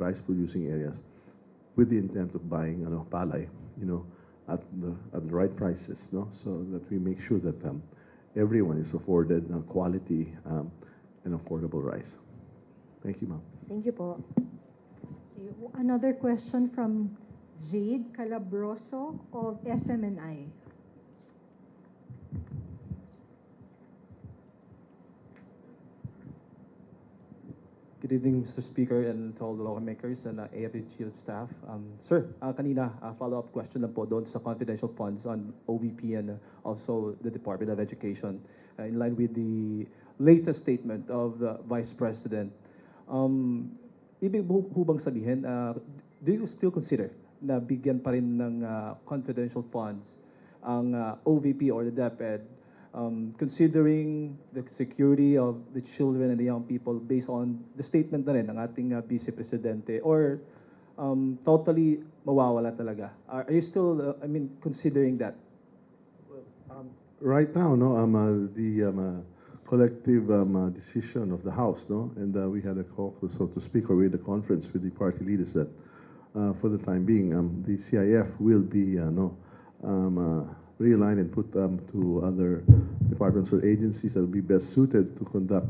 rice-producing areas, with the intent of buying palay, at the right prices, no, so that we make sure that everyone is afforded quality and affordable rice. Thank you, ma'am. Thank you po. Another question from Jade Calabroso of SMNI. Good evening, Mr. Speaker, and to all the lawmakers and AFP Chief Staff. Sir, kanina, follow-up question lang po doon sa confidential funds on OVP and also the Department of Education. In line with the latest statement of the Vice President, ibig ho bang sabihin, do you still consider na bigyan pa rin ng confidential funds ang OVP or the DepEd, considering the security of the children and the young people based on the statement na rin ng ating Vice Presidente, or totally mawawala talaga? Are you still, considering that? Right now, no, the collective decision of the House, no, and we had a caucus, so to speak, or we had a conference with the party leaders that, for the time being, the CIF will be realigned and put to other departments or agencies that will be best suited to conduct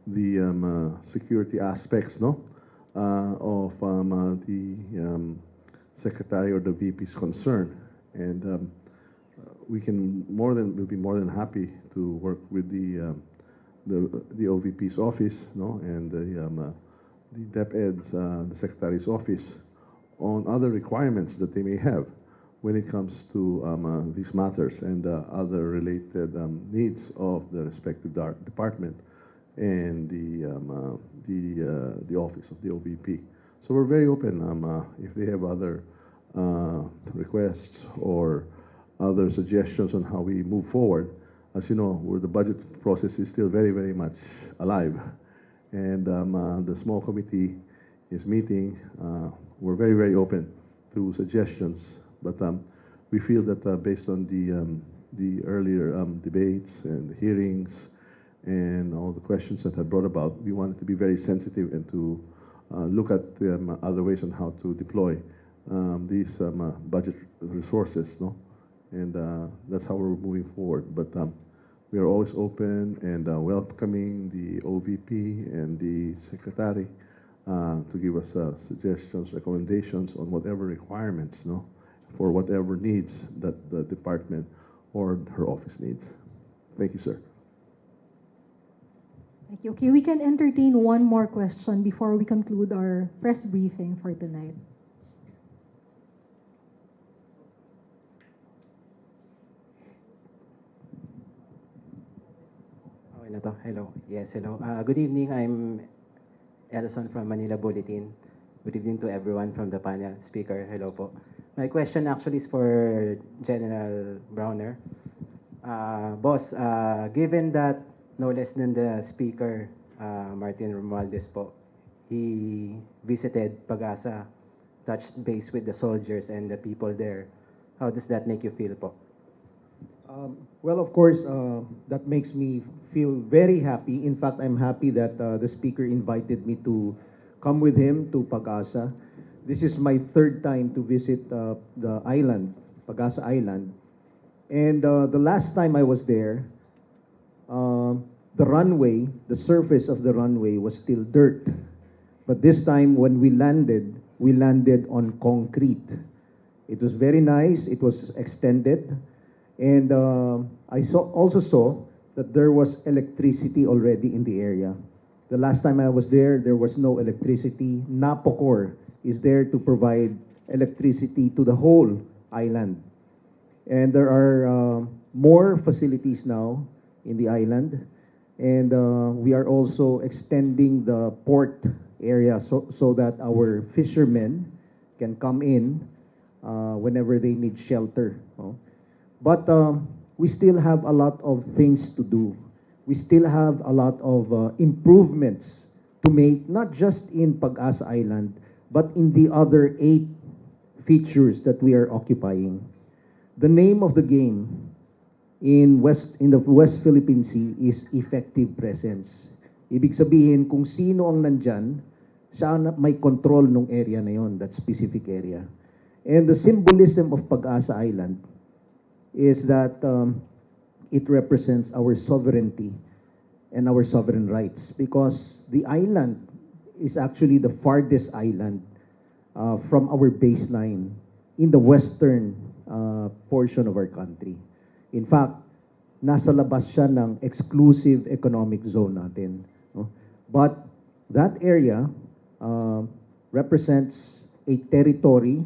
the security aspects, no, of the secretary or the VP's concern, and we'll be more than happy to work with the OVP's office, no, and the DepEd's, the secretary's office, on other requirements that they may have when it comes to these matters and other related needs of the respective department and the office of the OVP. So we're very open if they have other requests or other suggestions on how we move forward. As you know, where the budget process is still very, very much alive, and the small committee is meeting. We're very, very open to suggestions, but we feel that based on the earlier debates and hearings and all the questions that have brought about, we wanted to be very sensitive and to look at other ways on how to deploy these budget resources, no? And that's how we're moving forward. But we are always open and welcoming the OVP and the Secretary to give us suggestions, recommendations on whatever requirements, no, for whatever needs that the department or her office needs. Thank you, sir. Thank you. Okay, we can entertain one more question before we conclude our press briefing for tonight. Hello. Yes, hello. Good evening. I'm Edison from Manila Bulletin. Good evening to everyone from the panel. Speaker, hello po. My question actually is for General Browner. Boss, given that no less than the Speaker, Martin Romualdez po, he visited Pag-asa, touched base with the soldiers and the people there, how does that make you feel po? Well, of course, that makes me feel very happy. In fact, I'm happy that the Speaker invited me to come with him to Pag-asa. This is my third time to visit the island, Pag-asa Island. And the last time I was there, the runway, the surface of the runway was still dirt. But this time when we landed on concrete. It was very nice. It was extended. And I also saw that there was electricity already in the area. The last time I was there was no electricity. Napocor is there to provide electricity to the whole island. And there are more facilities now in the island. And we are also extending the port area so that our fishermen can come in whenever they need shelter. But we still have a lot of things to do. We still have a lot of improvements to make, not just in Pag-asa Island, but in the other 8 features that we are occupying. The name of the game in the West Philippine Sea is effective presence. Ibig sabihin, kung sino ang nandyan, siya ang may control nung area na yon, that specific area. And the symbolism of Pag-asa Island is that it represents our sovereignty and our sovereign rights, because the island is actually the farthest island from our baseline in the western portion of our country. In fact, nasa labas siya ng exclusive economic zone natin. No? But that area represents a territory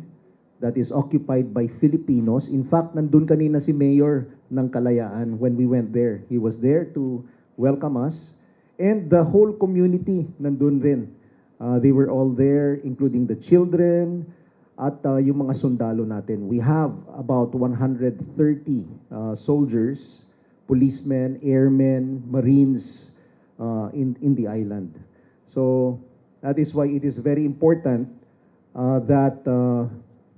that is occupied by Filipinos. In fact, nandun kanina si Mayor ng Kalayaan when we went there. He was there to welcome us. And the whole community nandun rin. They were all there, including the children at yung mga sundalo natin. We have about 130 soldiers, policemen, airmen, marines in the island. So that is why it is very important that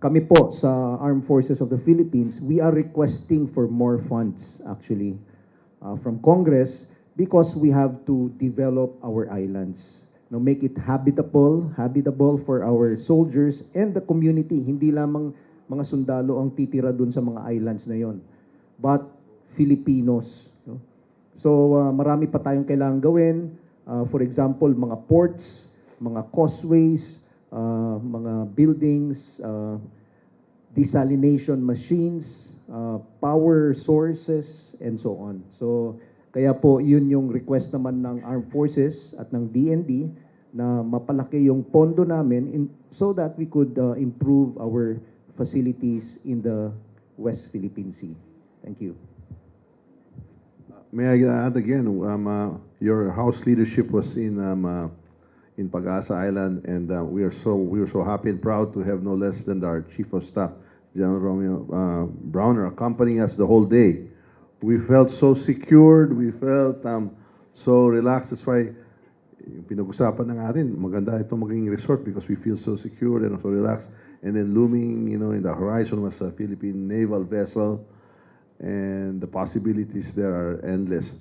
kami po sa Armed Forces of the Philippines, we are requesting for more funds actually from Congress, because we have to develop our islands. Now, make it habitable for our soldiers and the community. Hindi lamang mga sundalo ang titira dun sa mga islands na yon, but Filipinos. No? So, marami pa tayong kailangang gawin. For example, mga ports, mga causeways, mga buildings, desalination machines, power sources, and so on. So, kaya po, yun yung request naman ng Armed Forces at ng DND na mapalaki yung pondo namin so that we could improve our facilities in the West Philippine Sea. Thank you. May I add again, your House leadership was in Pag-asa Island, and we were so happy and proud to have no less than our Chief of Staff, General Romeo Browner, accompanying us the whole day. We felt so secured, we felt so relaxed. That's why yung pinag-usapan na natin, maganda ito maging resort because we feel so secure and so relaxed. And then looming, in the horizon was a Philippine naval vessel, and the possibilities there are endless.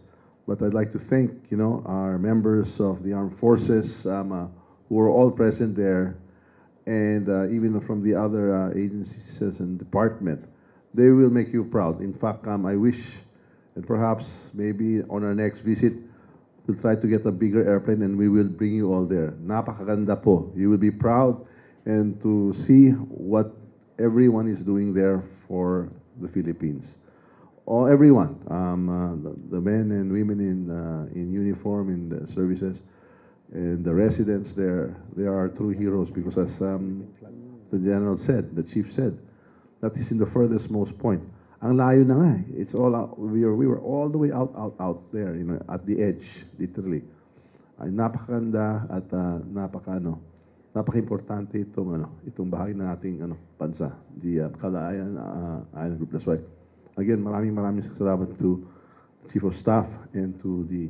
But I'd like to thank, our members of the Armed Forces who were all present there, and even from the other agencies and department. They will make you proud. In fact, I wish, and perhaps maybe on our next visit, we'll try to get a bigger airplane and we will bring you all there. Napakaganda po. You will be proud and to see what everyone is doing there for the Philippines. Everyone, the men and women in uniform, in the services, and the residents there, they are true heroes because as the general said, the chief said, that is in the furthest most point. Ang layo na nga eh. It's all out. We were all the way out there, at the edge, literally. Ay napakaganda at napaka-importante itong bahagi ng ating bansa, the Kalayaan Island Group. That's why, again, maraming salamat to Chief of Staff and to the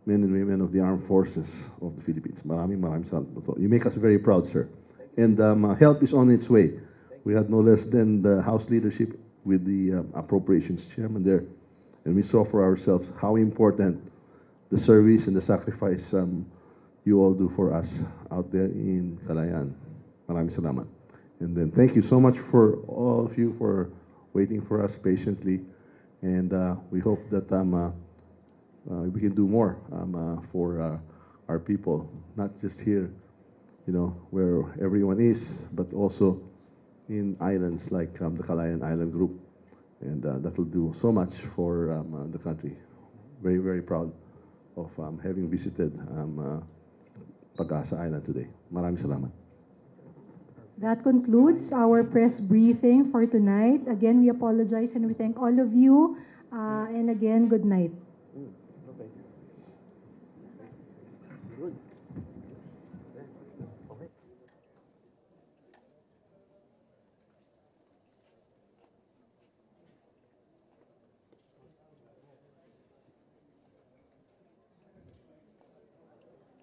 men and women of the Armed Forces of the Philippines. Maraming salamat. You make us very proud, sir. And help is on its way. We had no less than the House leadership with the appropriations chairman there, and we saw for ourselves how important the service and the sacrifice you all do for us out there in Kalayaan. Maraming salamat. And then thank you so much for all of you for waiting for us patiently, and we hope that we can do more for our people, not just here, where everyone is, but also in islands like the Kalayaan Island Group, and that will do so much for the country. Very, very proud of having visited Pag-asa Island today. Maraming salamat. That concludes our press briefing for tonight. Again, we apologize and we thank all of you. And again, good night.